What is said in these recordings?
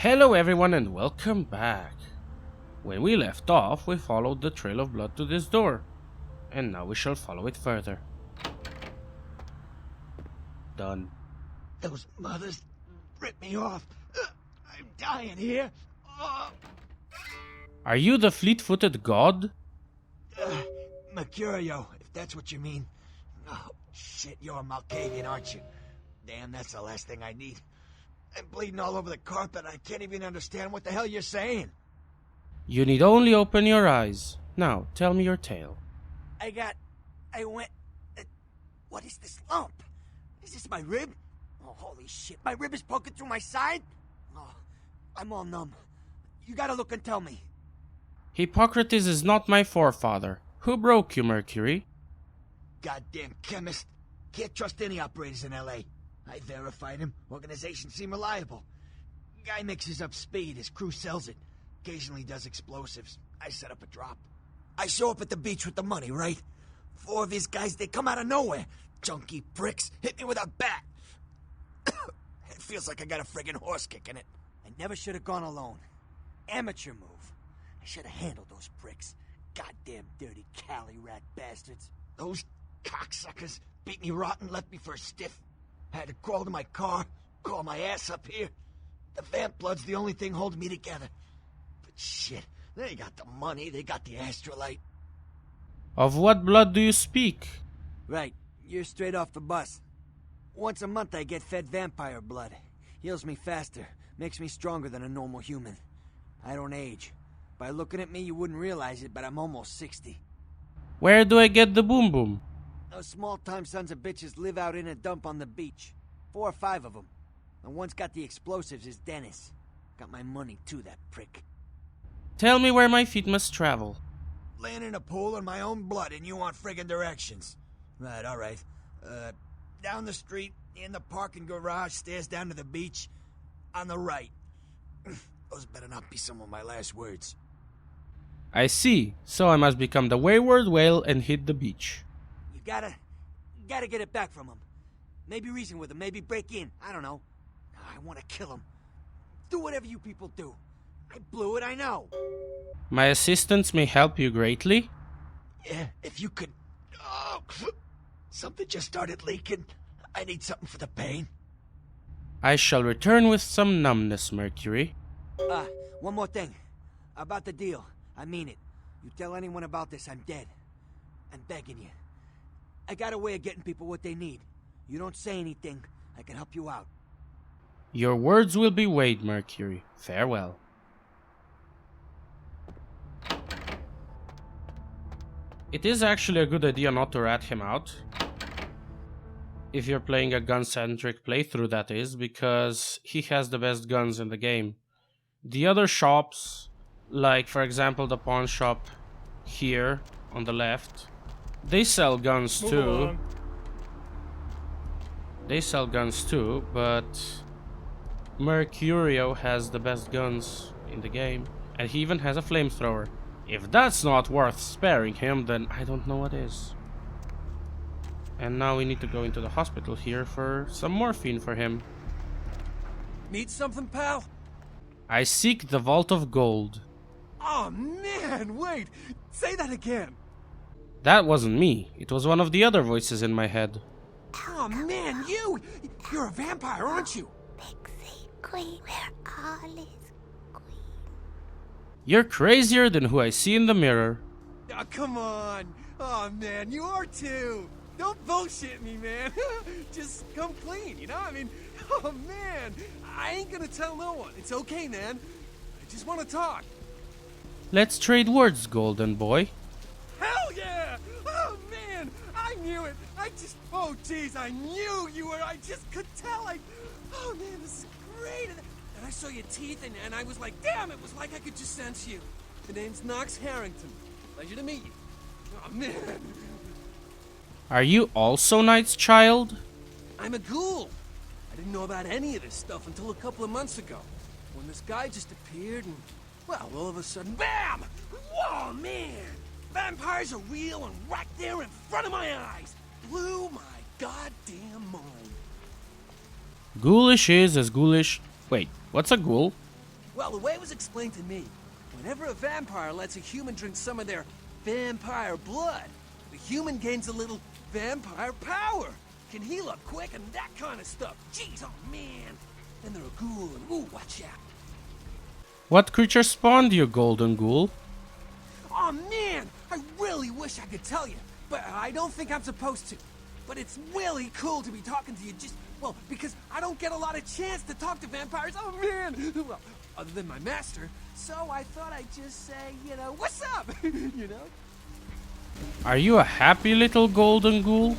Hello everyone and welcome back. When we left off, we followed the trail of blood to this door, and now we shall follow it further. Done. Those mothers ripped me off. I'm dying here. Are you the fleet-footed god? Mercurio, if that's what you mean. Oh, shit, you're a Malkavian, aren't you? Damn, that's the last thing I need. I'm bleeding all over the carpet. I can't even understand what the hell you're saying. You need only open your eyes. Now, tell me your tale. What is this lump? Is this my rib? Oh, holy shit, my rib is poking through my side? Oh, I'm all numb. You gotta look and tell me. Hippocrates is not my forefather. Who broke you, Mercury? Goddamn chemist. Can't trust any operators in L.A. I verified him. Organizations seem reliable. Guy mixes up speed. His crew sells it. Occasionally does explosives. I set up a drop. I show up at the beach with the money, right? 4 of his guys, they come out of nowhere. Junky pricks. Hit me with a bat. It feels like I got a friggin' horse kick in it. I never should have gone alone. Amateur move. I should have handled those pricks. Goddamn dirty Cali rat bastards. Those cocksuckers beat me rotten, left me for a stiff. I had to crawl to my car, crawl my ass up here. The vamp blood's the only thing holding me together. But shit, they got the money, they got the astrolite. Of what blood do you speak? Right, you're straight off the bus. Once a month I get fed vampire blood. Heals me faster, makes me stronger than a normal human. I don't age. By looking at me you wouldn't realize it, but I'm almost 60. Where do I get the boom boom? Those small-time sons of bitches live out in a dump on the beach. 4 or 5 of them. And one's got the explosives is Dennis. Got my money too, that prick. Tell me where my feet must travel. Laying in a pool in my own blood and you want friggin' directions. Right, alright. Down the street, in the parking garage, stairs down to the beach. On the right. Those better not be some of my last words. I see, so I must become the wayward whale and hit the beach. You gotta get it back from him. Maybe reason with him, maybe break in. I don't know. I want to kill him. Do whatever you people do. I blew it, I know. My assistance may help you greatly. Yeah, if you could... Oh, something just started leaking. I need something for the pain. I shall return with some numbness, Mercury. One more thing. About the deal. I mean it. You tell anyone about this, I'm dead. I'm begging you. I got a way of getting people what they need. You don't say anything, I can help you out. Your words will be weighed, Mercury. Farewell. It is actually a good idea not to rat him out. If you're playing a gun-centric playthrough, that is, because he has the best guns in the game. The other shops, like for example the pawn shop here on the left, they sell guns too. They sell guns too, but Mercurio has the best guns in the game, and he even has a flamethrower. If that's not worth sparing him, then I don't know what is. And now we need to go into the hospital here for some morphine for him. Need something, pal? I seek the Vault of Gold. Oh man, wait! Say that again! That wasn't me. It was one of the other voices in my head. Oh man, you're a vampire, aren't you? Pixie Queen, where all is queen. You're crazier than who I see in the mirror. Oh, come on! Oh man, you are too! Don't bullshit me, man! Just come clean, you know? I mean, oh man! I ain't gonna tell no one. It's okay, man. I just want to talk. Let's trade words, golden boy. Hell yeah! Oh man! I knew it! Oh jeez, I knew you were, I just could tell, oh man, this is great! And I saw your teeth and I was like, damn, it was like I could just sense you. The name's Knox Harrington. Pleasure to meet you. Oh man! Are you also Knight's child? I'm a ghoul. I didn't know about any of this stuff until a couple of months ago. When this guy just appeared and, well, all of a sudden, BAM! Whoa, man! Vampires are real and right there in front of my eyes. Blew my goddamn mind. Ghoulish is as ghoulish... Wait, what's a ghoul? Well, the way it was explained to me, whenever a vampire lets a human drink some of their vampire blood, the human gains a little vampire power, can heal up quick and that kind of stuff. Jeez, oh man. And they're a ghoul, and ooh, watch out. What creature spawned you, golden ghoul? Oh man, I really wish I could tell you, but I don't think I'm supposed to. But it's really cool to be talking to you just, well, because I don't get a lot of chance to talk to vampires. Oh man! Well, other than my master, so I thought I'd just say, what's up? Are you a happy little golden ghoul?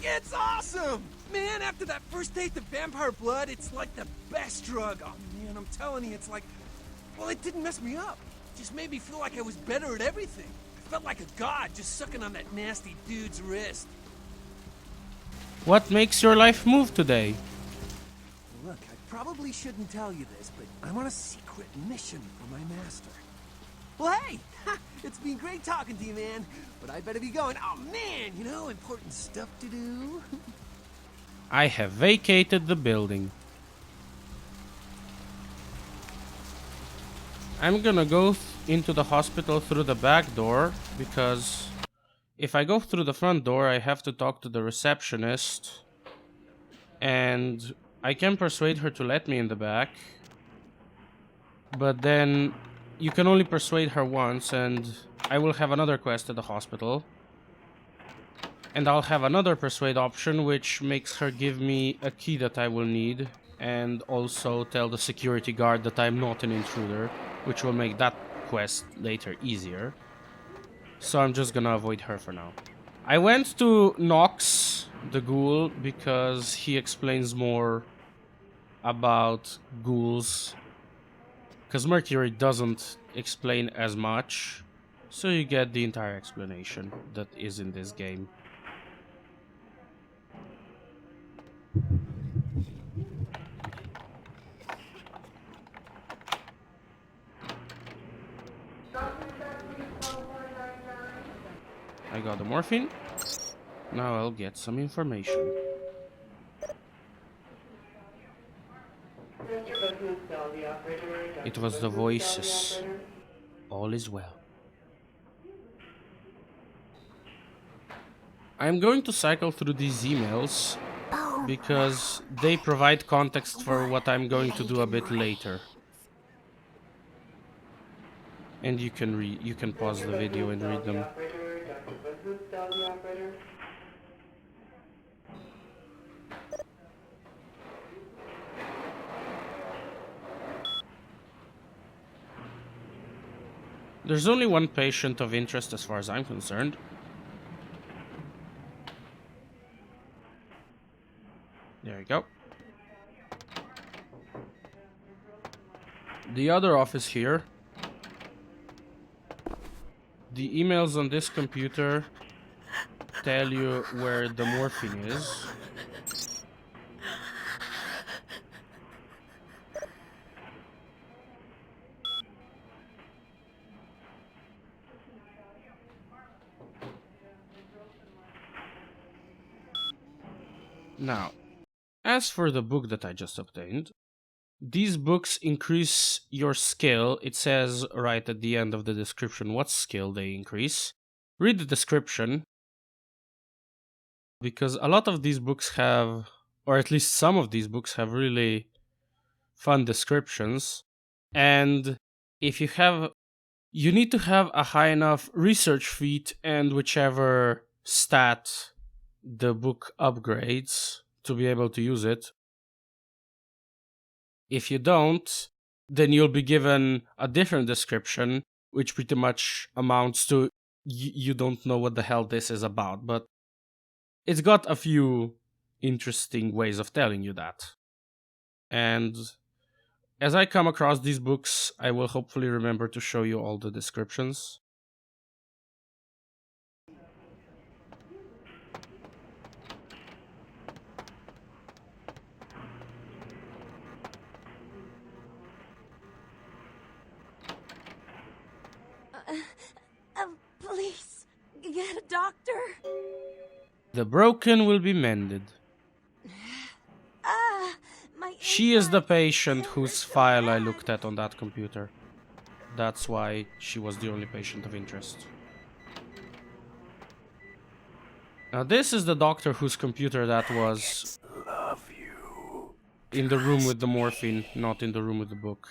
It's awesome! Man, after that first taste of vampire blood, it's like the best drug. Oh man, I'm telling you, it's like, well, it didn't mess me up. It just made me feel like I was better at everything. I felt like a god just sucking on that nasty dude's wrist. What makes your life move today? Look, I probably shouldn't tell you this, but I'm on a secret mission for my master. Well, hey! It's been great talking to you, man. But I better be going. Oh, man! Important stuff to do. I have vacated the building. I'm gonna go into the hospital through the back door, because if I go through the front door, I have to talk to the receptionist. And I can persuade her to let me in the back. But then you can only persuade her once, and I will have another quest at the hospital. And I'll have another persuade option, which makes her give me a key that I will need. And also tell the security guard that I'm not an intruder, which will make that quest later easier. So I'm just gonna avoid her for now. I went to Nox, the ghoul, because he explains more about ghouls. Because Mercury doesn't explain as much, so you get the entire explanation that is in this game. I got the morphine. Now I'll get some information. It was the voices. All is well. I'm going to cycle through these emails because they provide context for what I'm going to do a bit later. And you can pause the video and read them. There's only one patient of interest as far as I'm concerned. There you go. The other office here. The emails on this computer tell you where the morphine is. Now, as for the book that I just obtained, these books increase your skill. It says right at the end of the description what skill they increase. Read the description, because a lot of these books have, or at least some of these books have really fun descriptions. And if you have, you need to have a high enough research feat and whichever stat the book upgrades to be able to use it. If you don't, then you'll be given a different description, which pretty much amounts to you don't know what the hell this is about, but it's got a few interesting ways of telling you that. And as I come across these books, I will hopefully remember to show you all the descriptions. Please, get a doctor. The broken will be mended. My She is the patient whose file I looked at on that computer. That's why she was the only patient of interest. Now this is the doctor whose computer that was in the room with the morphine, not in the room with the book.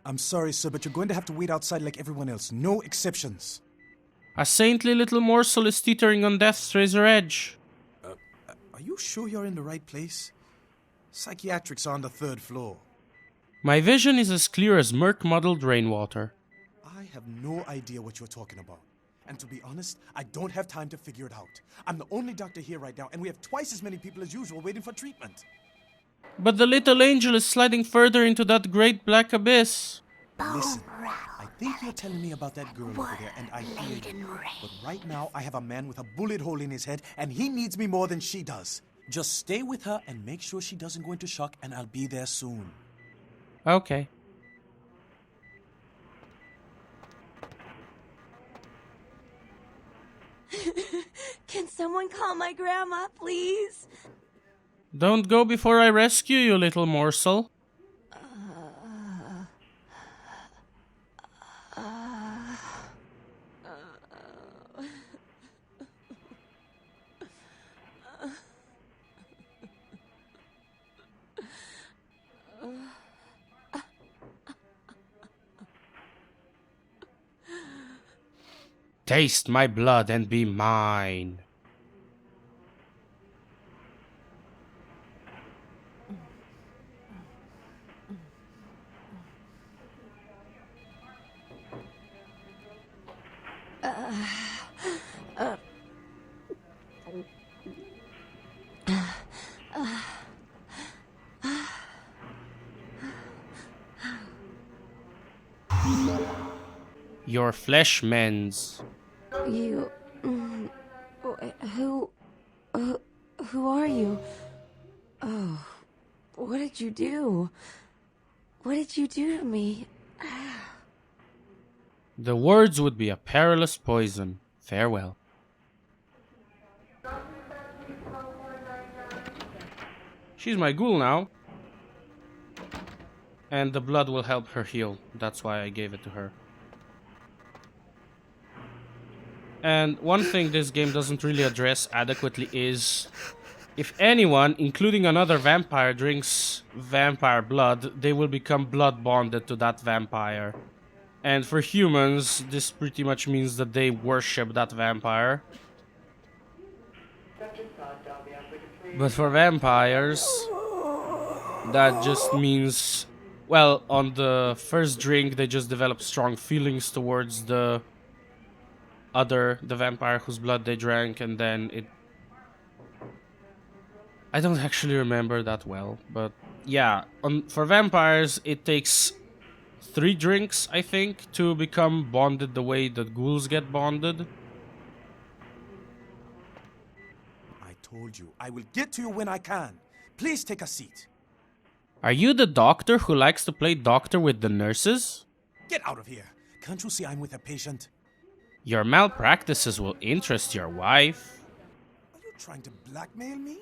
I'm sorry, sir, but you're going to have to wait outside like everyone else. No exceptions. A saintly little morsel is teetering on death's razor edge. Are you sure you're in the right place? Psychiatrics are on the 3rd floor. My vision is as clear as murk-muddled rainwater. I have no idea what you're talking about. And to be honest, I don't have time to figure it out. I'm the only doctor here right now, and we have twice as many people as usual waiting for treatment. But the little angel is sliding further into that great black abyss. Listen, I think you're telling me about that girl over there, and I hear you. But right now, I have a man with a bullet hole in his head, and he needs me more than she does. Just stay with her and make sure she doesn't go into shock, and I'll be there soon. Okay. Can someone call my grandma, please? Don't go before I rescue you, little morsel. Taste my blood and be mine. Your flesh mends. You... Who are you? Oh, what did you do? What did you do to me? The words would be a perilous poison. Farewell. She's my ghoul now. And the blood will help her heal. That's why I gave it to her. And one thing this game doesn't really address adequately is if anyone, including another vampire, drinks vampire blood, they will become blood bonded to that vampire. And for humans, this pretty much means that they worship that vampire. But for vampires, that just means, well, on the first drink, they just develop strong feelings towards the vampire whose blood they drank, and then it... I don't actually remember that well, but yeah, for vampires, it takes 3 drinks, I think, to become bonded the way that ghouls get bonded. I told you, I will get to you when I can. Please take a seat. Are you the doctor who likes to play doctor with the nurses? Get out of here. Can't you see I'm with a patient? Your malpractices will interest your wife. Are you trying to blackmail me?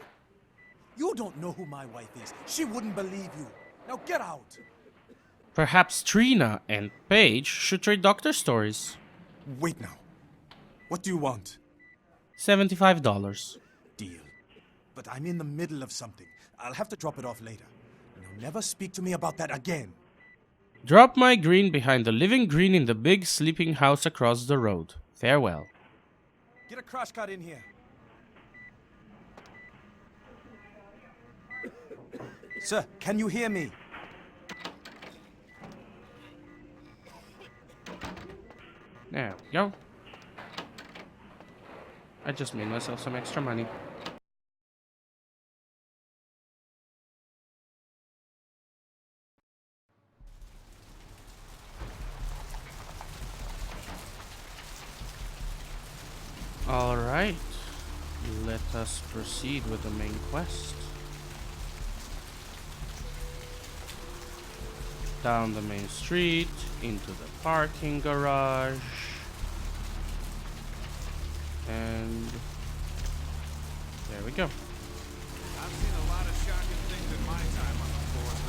You don't know who my wife is. She wouldn't believe you. Now get out. Perhaps Trina and Paige should trade doctor stories. Wait now. What do you want? $75. Deal. But I'm in the middle of something. I'll have to drop it off later. Now never speak to me about that again. Drop my green behind the living green in the big sleeping house across the road. Farewell. Get a crash cart in here. Sir, can you hear me? There we go. I just made myself some extra money. Alright, let us proceed with the main quest. Down the main street, into the parking garage. And there we go. I've seen a lot of shocking things in my time on the force.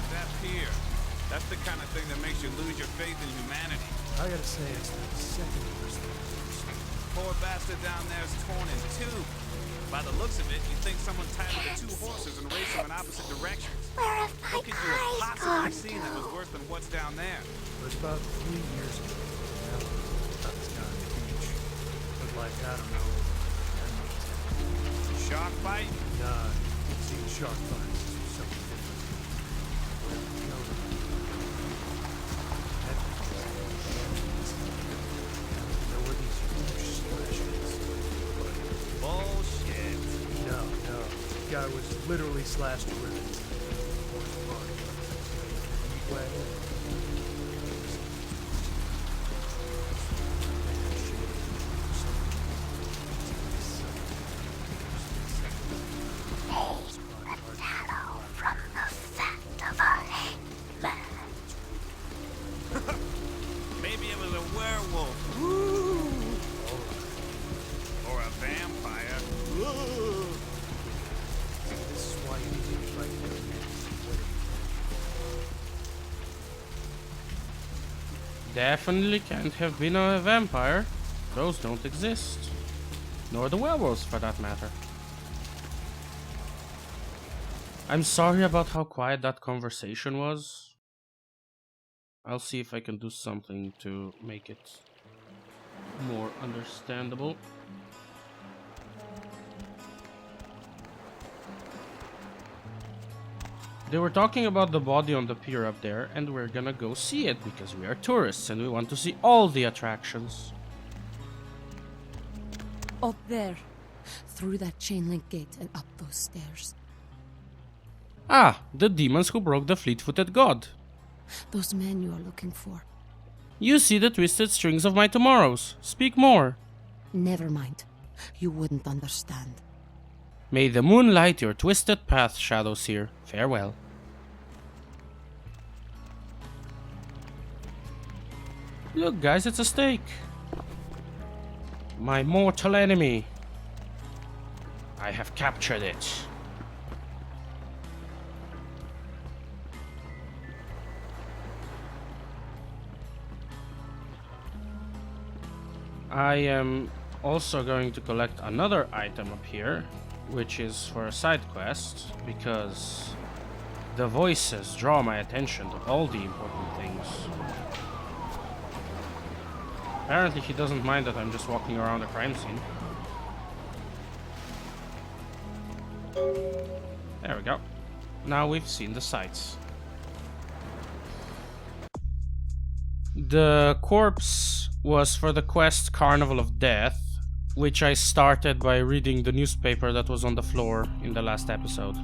That's the kind of thing that makes you lose your faith in humanity. I gotta say, it's the second worst thing. Poor bastard down there is torn in two. By the looks of it, you think someone tied him to 2 horses and raced them in opposite directions. Where have my What could you have eyes possibly gone seen that was worse than what's down there? It was about 3 years ago. I was down at the beach. Looked like, I don't know, Shark bite? nah, I've seen shark fights. This was something different. You know, there were these huge slashes. Bullshit. No. The guy was literally slashed to ribbons. Horse body. Meat wagon. tallow from the fat of a hangman? Maybe it was a werewolf. Or a vampire. This is why you need to fight your Definitely can't have been a vampire. Those don't exist. Nor the werewolves, for that matter. I'm sorry about how quiet that conversation was. I'll see if I can do something to make it more understandable. They were talking about the body on the pier up there, and we're gonna go see it because we are tourists and we want to see all the attractions. Up there. Through that chain link gate and up those stairs. Ah, the demons who broke the fleet-footed god. Those men you are looking for. You see the twisted strings of my tomorrows. Speak more. Never mind. You wouldn't understand. May the moon light your twisted path, Shadow Seer. Farewell. Look, guys, it's a steak. My mortal enemy. I have captured it. I am also going to collect another item up here, which is for a side quest, because the voices draw my attention to all the important things. Apparently he doesn't mind that I'm just walking around a crime scene. There we go. Now we've seen the sights. The corpse was for the quest Carnival of Death, which I started by reading the newspaper that was on the floor in the last episode.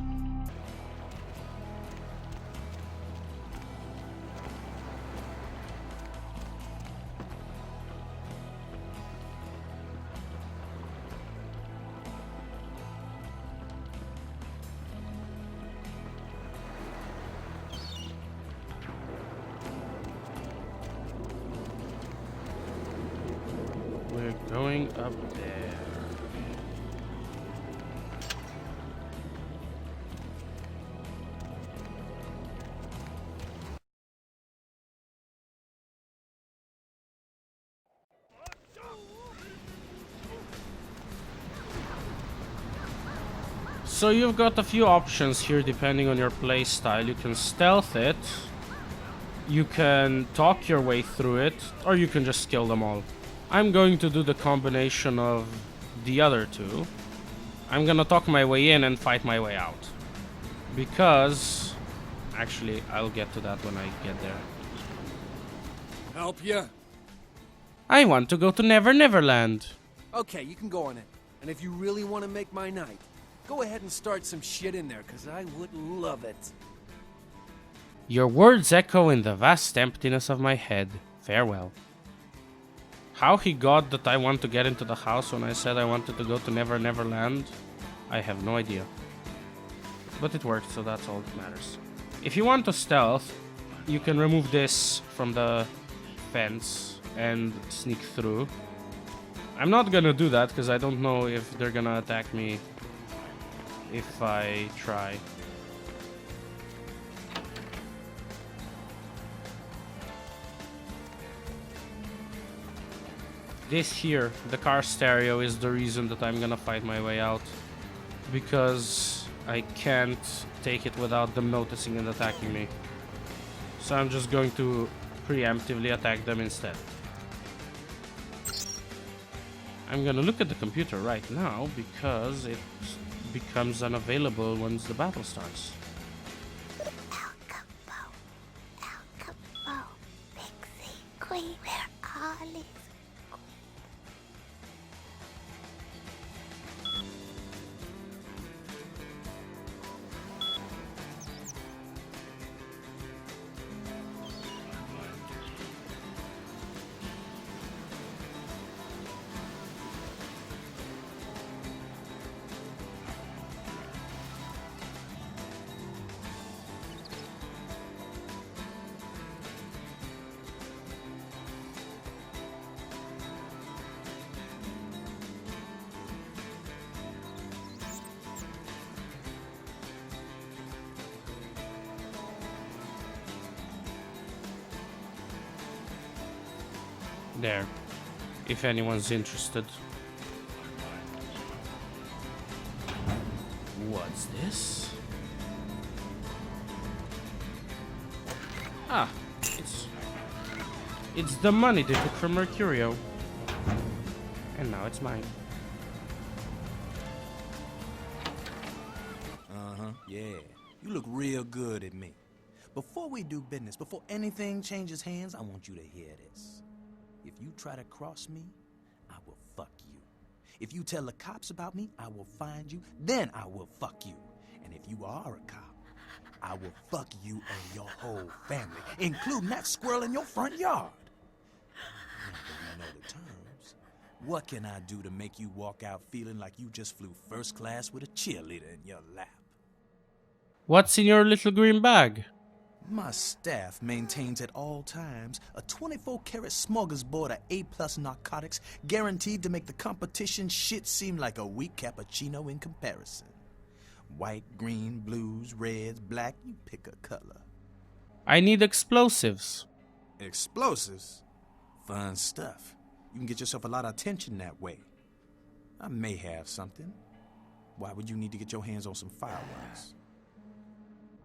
We're going up there. So you've got a few options here depending on your play style. You can stealth it, you can talk your way through it, or you can just kill them all. I'm going to do the combination of the other two. I'm gonna talk my way in and fight my way out. Because... actually, I'll get to that when I get there. Help ya? I want to go to Never Never Land. Okay, you can go on it. And if you really want to make my night, go ahead and start some shit in there, because I would love it. Your words echo in the vast emptiness of my head. Farewell. How he got that I want to get into the house when I said I wanted to go to Never Never Land, I have no idea. But it worked, so that's all that matters. If you want to stealth, you can remove this from the fence and sneak through. I'm not gonna do that because I don't know if they're gonna attack me if I try. This here, the car stereo, is the reason that I'm gonna fight my way out. Because I can't take it without them noticing and attacking me. So I'm just going to preemptively attack them instead. I'm gonna look at the computer right now because it becomes unavailable once the battle starts. El Capo, Pixie Queen, where all is There, if anyone's interested. What's this? Ah, it's the money they took from Mercurio. And now it's mine. Yeah. You look real good at me. Before we do business, before anything changes hands, I want you to hear this. If you try to cross me, I will fuck you. If you tell the cops about me, I will find you, then I will fuck you. And if you are a cop, I will fuck you and your whole family, including that squirrel in your front yard. Now that you know the terms, what can I do to make you walk out feeling like you just flew first class with a cheerleader in your lap? What's in your little green bag? My staff maintains at all times a 24-karat smorgasbord of A+ narcotics guaranteed to make the competition shit seem like a weak cappuccino in comparison. White, green, blues, reds, black, you pick a color. I need explosives. Explosives? Fun stuff. You can get yourself a lot of attention that way. I may have something. Why would you need to get your hands on some fireworks?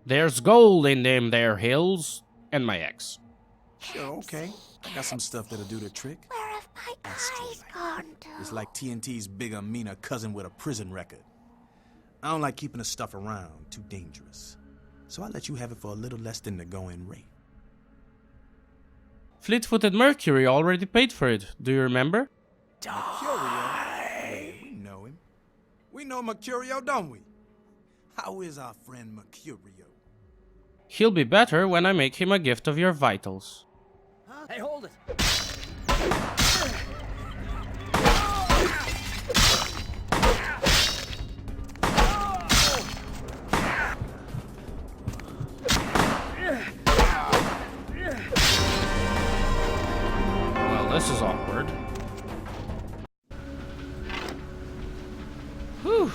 There's gold in them there hills. And my ex. Sure, okay. I got some stuff that'll do the trick. where have my eyes gone to? It's like TNT's bigger, meaner cousin with a prison record. I don't like keeping the stuff around. Too dangerous. So I let you have it for a little less than the going rate. Fleet-footed Mercury already paid for it. Do you remember? Mercurio? Hey, we know him. We know Mercurio, don't we? How is our friend Mercurio? He'll be better when I make him a gift of your vitals. Hey, hold it! Well, this is awkward. Whew.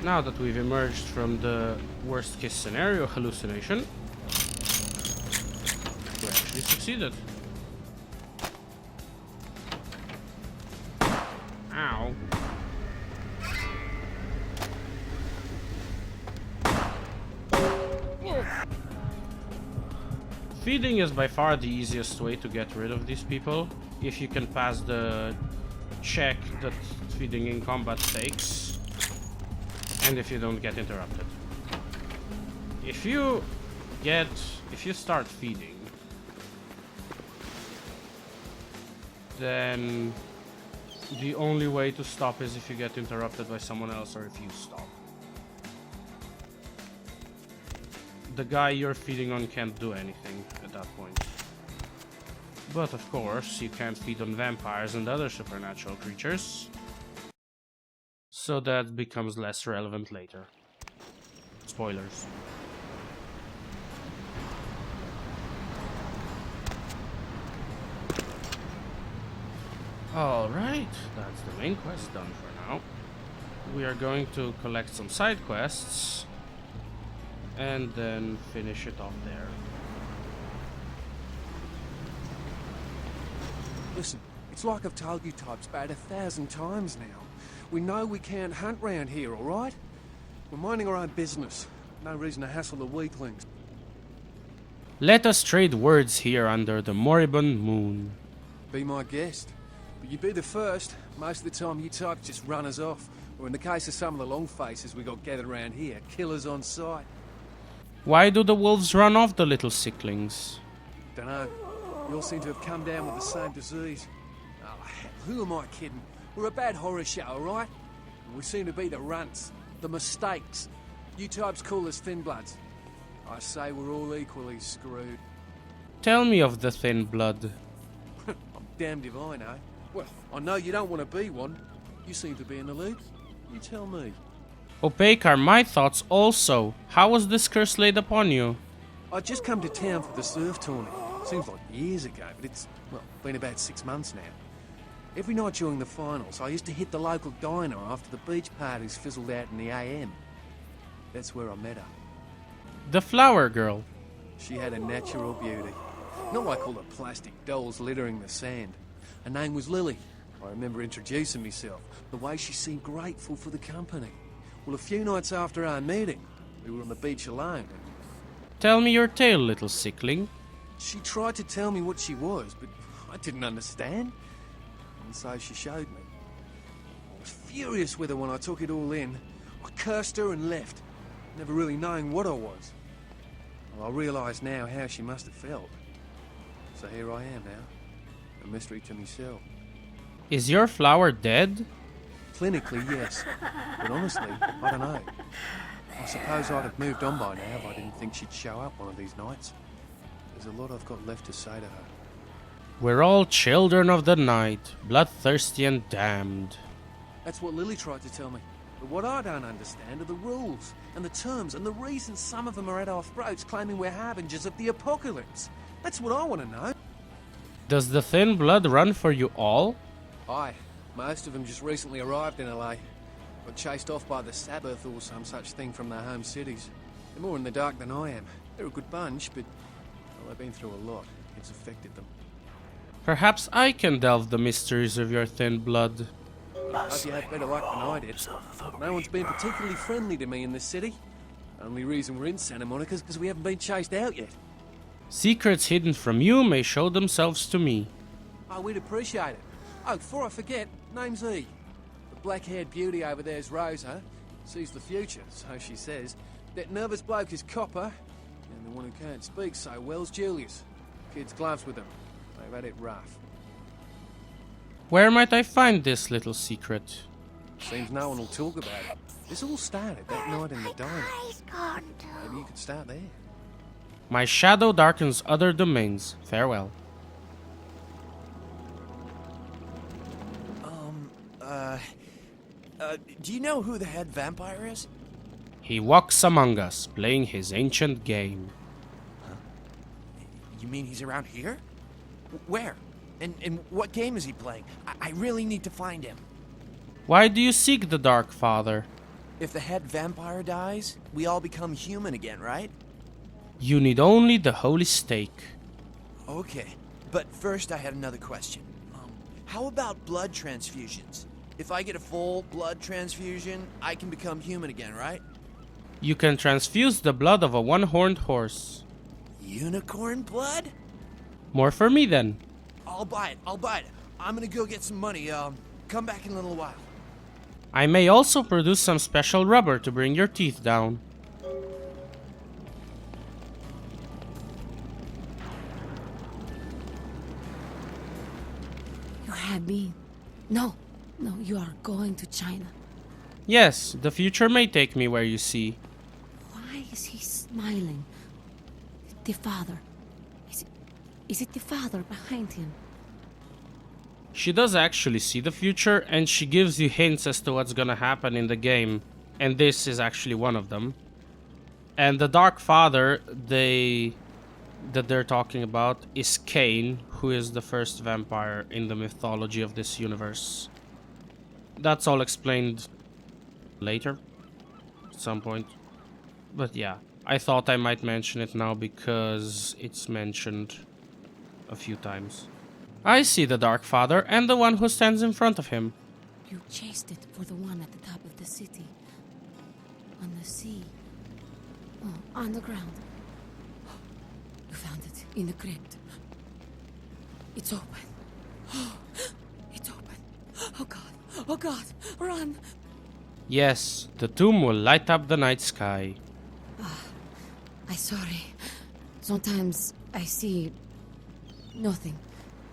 Now that we've emerged from the worst case scenario hallucination, we actually succeeded. Ow. Feeding is by far the easiest way to get rid of these people, if you can pass the check that feeding in combat takes, and if you don't get interrupted. If you start feeding, then the only way to stop is if you get interrupted by someone else or if you stop. The guy you're feeding on can't do anything at that point. But of course, you can't feed on vampires and other supernatural creatures, so that becomes less relevant later. Spoilers. Alright, that's the main quest done for now. We are going to collect some side quests and then finish it off there. Listen, it's like I've told you types about 1,000 times now. We know we can't hunt round here, alright? We're minding our own business. No reason to hassle the weaklings. Let us trade words here under the moribund moon. Be my guest. But you be the first. Most of the time you types just run us off. Or in the case of some of the long faces we got gathered around here, killers on sight. Why do the wolves run off the little sicklings? Dunno. You all seem to have come down with the same disease. Oh, hell, who am I kidding? We're a bad horror show, alright? We seem to be the runts, the mistakes. You types call us thin bloods. I say we're all equally screwed. Tell me of the thin blood. I'm damned if I know. Well, I know you don't want to be one. You seem to be in the lead. You tell me. Opaque are my thoughts also. How was this curse laid upon you? I just come to town for the surf tourney. Seems like years ago, but it's, well, been about 6 months now. Every night during the finals, I used to hit the local diner after the beach parties fizzled out in the AM. That's where I met her. The flower girl. She had a natural beauty. Not like all the plastic dolls littering the sand. Her name was Lily. I remember introducing myself, the way she seemed grateful for the company. Well, a few nights after our meeting, we were on the beach alone. Tell me your tale, little sickling. She tried to tell me what she was, but I didn't understand. And so she showed me. I was furious with her when I took it all in. I cursed her and left, never really knowing what I was. Well, I realise now how she must have felt. So here I am now, a mystery to myself. Is your flower dead? Clinically, yes. But honestly, I don't know. I suppose I'd have moved on by now if I didn't think she'd show up one of these nights. There's a lot I've got left to say to her. We're all children of the night, bloodthirsty and damned. That's what Lily tried to tell me. But what I don't understand are the rules, and the terms, and the reasons some of them are at our throats claiming we're harbingers of the apocalypse. That's what I want to know. Does the thin blood run for you all? Aye. Most of them just recently arrived in LA. Got chased off by the Sabbath or some such thing from their home cities. They're more in the dark than I am. They're a good bunch, but well, they've been through a lot. It's affected them. Perhaps I can delve the mysteries of your thin blood. Hope you had better luck than I did. No one's been particularly friendly to me in this city. Only reason we're in Santa Monica is because we haven't been chased out yet. Secrets hidden from you may show themselves to me. Oh, we'd appreciate it. Oh, before I forget, name's E. The black-haired beauty over there's Rosa. Sees the future, so she says. That nervous bloke is Copper. And the one who can't speak so well's Julius. Kids gloves with them. They've had it rough. Where might I find this little secret? Seems no one will talk about it. This all started that night in the diner. Eyes gone too. Maybe you could start there. My shadow darkens other domains. Farewell. Do you know who the head vampire is? He walks among us, playing his ancient game. Huh? You mean he's around here? Where? And what game is he playing? I really need to find him. Why do you seek the Dark Father? If the head vampire dies, we all become human again, right? You need only the holy stake. Okay, but first I had another question. How about blood transfusions? If I get a full blood transfusion, I can become human again, right? You can transfuse the blood of a one-horned horse. Unicorn blood? More for me then. I'll buy it, I'm gonna go get some money, come back in a little while. I may also produce some special rubber to bring your teeth down. You had me. No, you are going to China. Yes, the future may take me where you see. Why is he smiling? The father. Is it the father behind him? She does actually see the future, and she gives you hints as to what's gonna happen in the game. And this is actually one of them. And the Dark Father that they're talking about is Cain, who is the first vampire in the mythology of this universe. That's all explained later, at some point. But yeah, I thought I might mention it now because it's mentioned a few times. I see the Dark Father and the one who stands in front of him. You chased it for the one at the top of the city. On the sea. Oh, on the ground. You found it in the crypt. It's open. It's open. Oh God. Oh God. Run. Yes, the tomb will light up the night sky. I'm sorry. Sometimes I see nothing.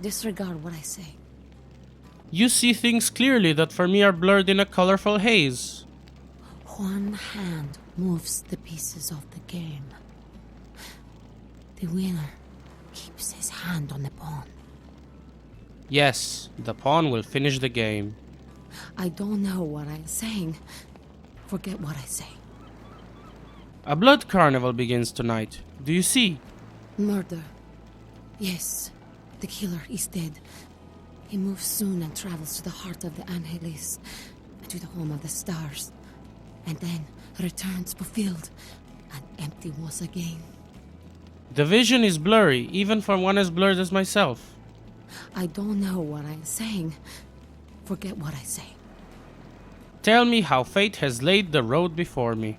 Disregard what I say. You see things clearly that for me are blurred in a colorful haze. One hand moves the pieces of the game. The winner keeps his hand on the pawn. Yes, the pawn will finish the game. I don't know what I'm saying. Forget what I say. A blood carnival begins tonight. Do you see? Murder. Yes, the killer is dead. He moves soon and travels to the heart of the Angelis, to the home of the stars, and then returns fulfilled and empty once again. The vision is blurry, even for one as blurred as myself. I don't know what I'm saying. Forget what I say. Tell me how fate has laid the road before me.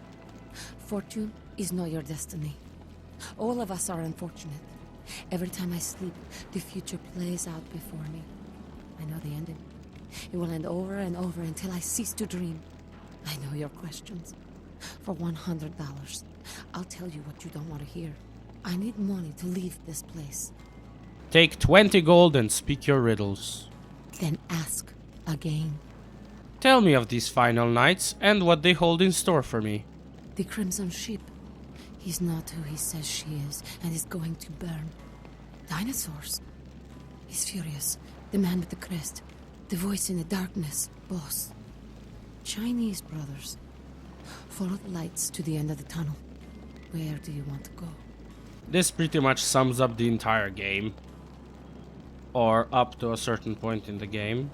Fortune is not your destiny. All of us are unfortunate. Every time I sleep, the future plays out before me. I know the ending. It will end over and over until I cease to dream. I know your questions. For $100, I'll tell you what you don't want to hear. I need money to leave this place. Take 20 gold and speak your riddles. Then ask again. Tell me of these final nights and what they hold in store for me. The Crimson Ship. He's not who he says she is, and is going to burn. Dinosaurs. He's furious. The man with the crest. The voice in the darkness. Boss. Chinese brothers. Follow the lights to the end of the tunnel. Where do you want to go? This pretty much sums up the entire game. Or up to a certain point in the game.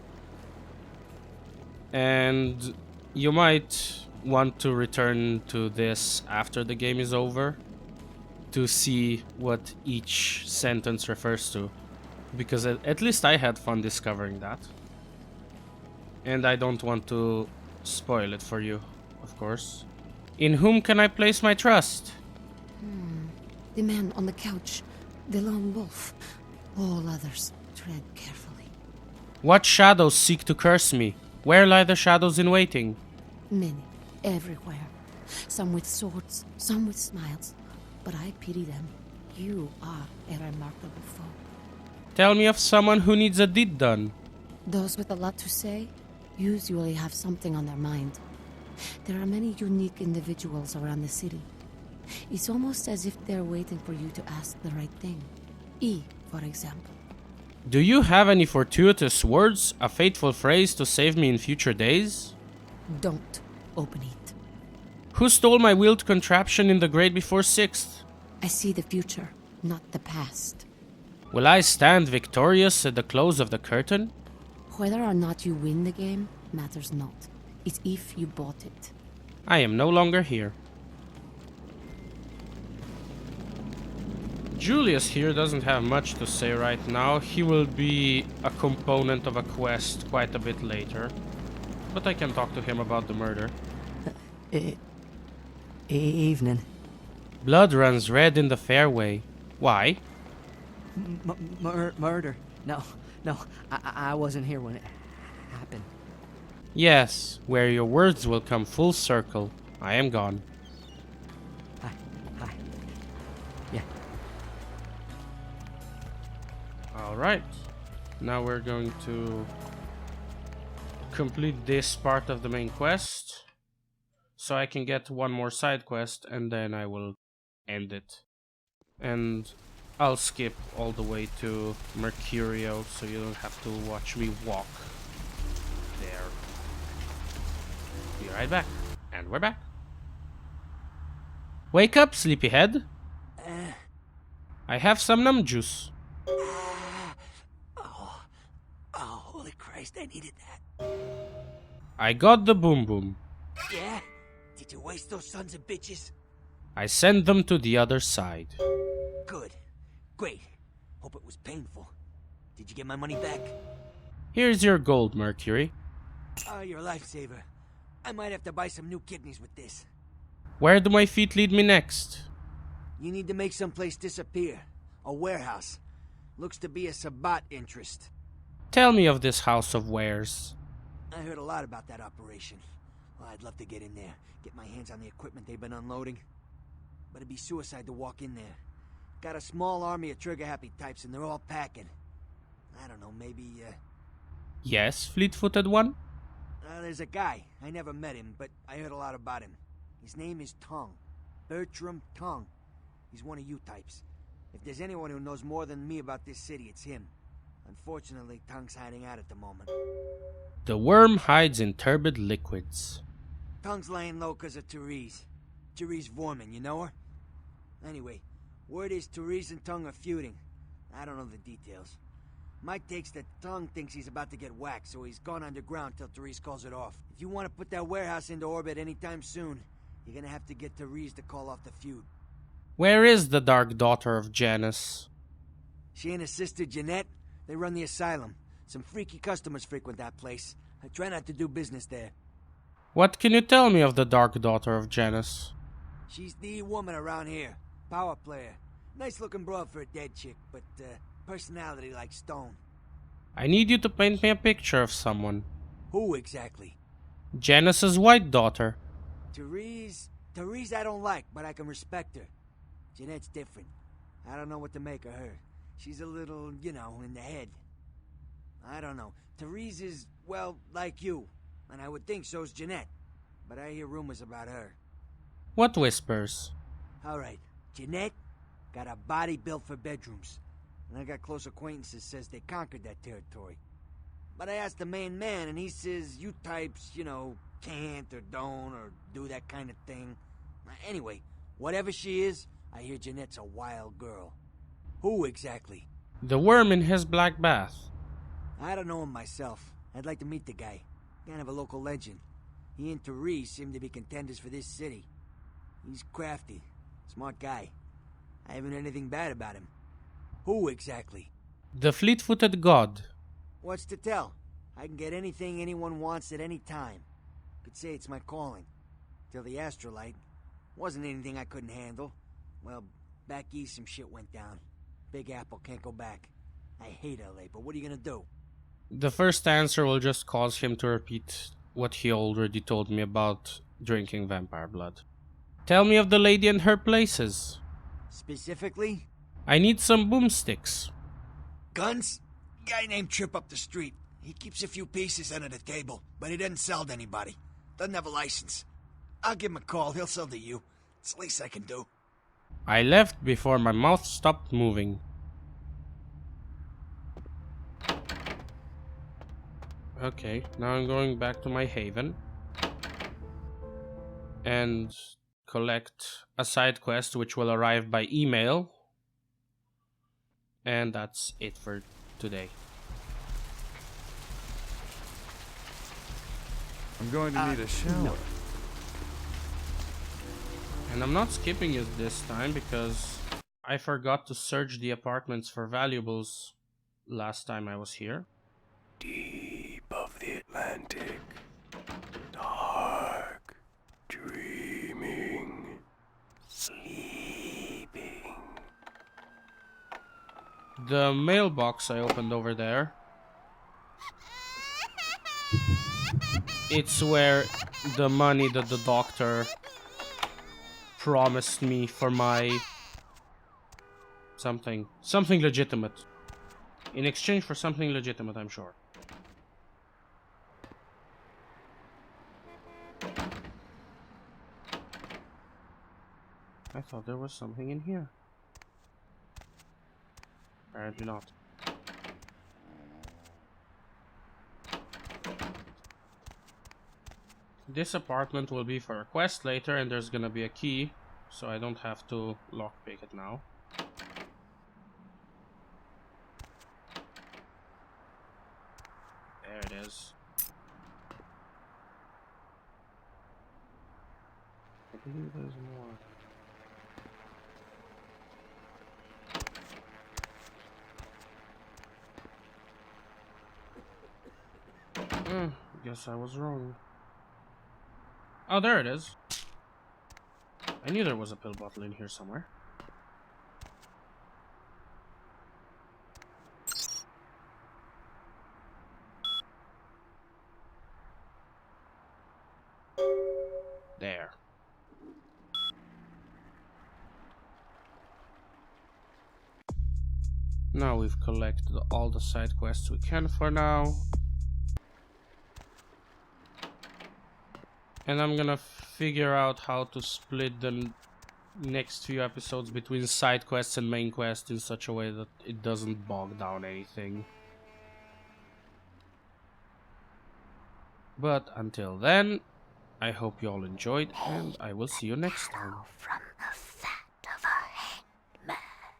And you might want to return to this after the game is over to see what each sentence refers to, because at least I had fun discovering that, and I don't want to spoil it for you, of course. In whom can I place my trust? The man on the couch, the lone wolf. All others, tread carefully. What shadows seek to curse me? Where lie the shadows in waiting? Many, everywhere. Some with swords, some with smiles. But I pity them. You are a remarkable foe. Tell me of someone who needs a deed done. Those with a lot to say usually have something on their mind. There are many unique individuals around the city. It's almost as if they're waiting for you to ask the right thing. E, for example. Do you have any fortuitous words, a fateful phrase to save me in future days? Don't open it. Who stole my wheeled contraption in the grade before 6th? I see the future, not the past. Will I stand victorious at the close of the curtain? Whether or not you win the game matters not. It's if you bought it. I am no longer here. Julius here doesn't have much to say right now. He will be a component of a quest quite a bit later. But I can talk to him about the murder. Evening. Blood runs red in the fairway. Why? Murder. No, I wasn't here when it happened. Yes, where your words will come full circle. I am gone. Hi. Yeah. Alright. Now we're going to complete this part of the main quest. So I can get one more side quest and then I will end it. And I'll skip all the way to Mercurio so you don't have to watch me walk there. Be right back. And we're back. Wake up, sleepyhead. I have some numb juice. Oh, holy Christ, I needed that. I got the boom boom. Yeah? Did you waste those sons of bitches? I sent them to the other side. Good. Great. Hope it was painful. Did you get my money back? Here's your gold, Mercury. Oh, you're a lifesaver. I might have to buy some new kidneys with this. Where do my feet lead me next? You need to make someplace disappear. A warehouse. Looks to be a Sabbat interest. Tell me of this house of wares. I heard a lot about that operation. Well, I'd love to get in there, get my hands on the equipment they've been unloading. But it'd be suicide to walk in there. Got a small army of trigger-happy types and they're all packing. I don't know, maybe, Yes, fleet-footed one? There's a guy. I never met him, but I heard a lot about him. His name is Tongue. Bertram Tongue. He's one of you types. If there's anyone who knows more than me about this city, it's him. Unfortunately, Tongue's hiding out at the moment. The worm hides in turbid liquids. Tongue's laying low because of Therese. Therese Vorman, you know her? Anyway, word is Therese and Tongue are feuding. I don't know the details. My take's that Tongue thinks he's about to get whacked, so he's gone underground till Therese calls it off. If you want to put that warehouse into orbit anytime soon, you're gonna have to get Therese to call off the feud. Where is the dark daughter of Janus? She and her sister Jeanette, they run the asylum. Some freaky customers frequent that place. I try not to do business there. What can you tell me of the dark daughter of Janus? She's the woman around here. Power player. Nice looking broad for a dead chick, but personality like stone. I need you to paint me a picture of someone. Who exactly? Janus's white daughter. Therese I don't like, but I can respect her. Jeanette's different. I don't know what to make of her. She's a little, you know, in the head. I don't know. Therese is, well, like you. And I would think so's Jeanette. But I hear rumors about her. What whispers? Alright, Jeanette got a body built for bedrooms. And I got close acquaintances says they conquered that territory. But I asked the main man and he says you types, you know, can't or don't or do that kind of thing. Anyway, whatever she is, I hear Jeanette's a wild girl. Who exactly? The worm in his black bath. I don't know him myself. I'd like to meet the guy. Kind of a local legend. He and Therese seem to be contenders for this city. He's crafty. Smart guy. I haven't heard anything bad about him. Who exactly? The fleet-footed god. What's to tell? I can get anything anyone wants at any time. Could say it's my calling. Till the astrolite. Wasn't anything I couldn't handle. Well, back east some shit went down. Big Apple can't go back. I hate LA, but what are you gonna do? The first answer will just cause him to repeat what he already told me about drinking vampire blood. Tell me of the lady and her places. Specifically? I need some boomsticks. Guns? Guy named Trip up the street. He keeps a few pieces under the table, but he doesn't sell to anybody. Doesn't have a license. I'll give him a call. He'll sell to you. It's the least I can do. I left before my mouth stopped moving. Okay, now I'm going back to my haven and collect a side quest which will arrive by email. And that's it for today. I'm going to need a shower. And I'm not skipping it this time because I forgot to search the apartments for valuables last time I was here. Deep of the Atlantic, dark, dreaming, sleeping. The mailbox I opened over there. It's where the money that the doctor promised me for my something legitimate. In exchange for something legitimate, I'm sure. I thought there was something in here. Apparently not. This apartment will be for a quest later, and there's gonna be a key, so I don't have to lockpick it now. There it is. I believe there's more. Guess I was wrong. Oh, there it is. I knew there was a pill bottle in here somewhere. There. Now we've collected all the side quests we can for now. And I'm gonna figure out how to split the next few episodes between side quests and main quests in such a way that it doesn't bog down anything. But until then, I hope you all enjoyed, and I will see you next time. From the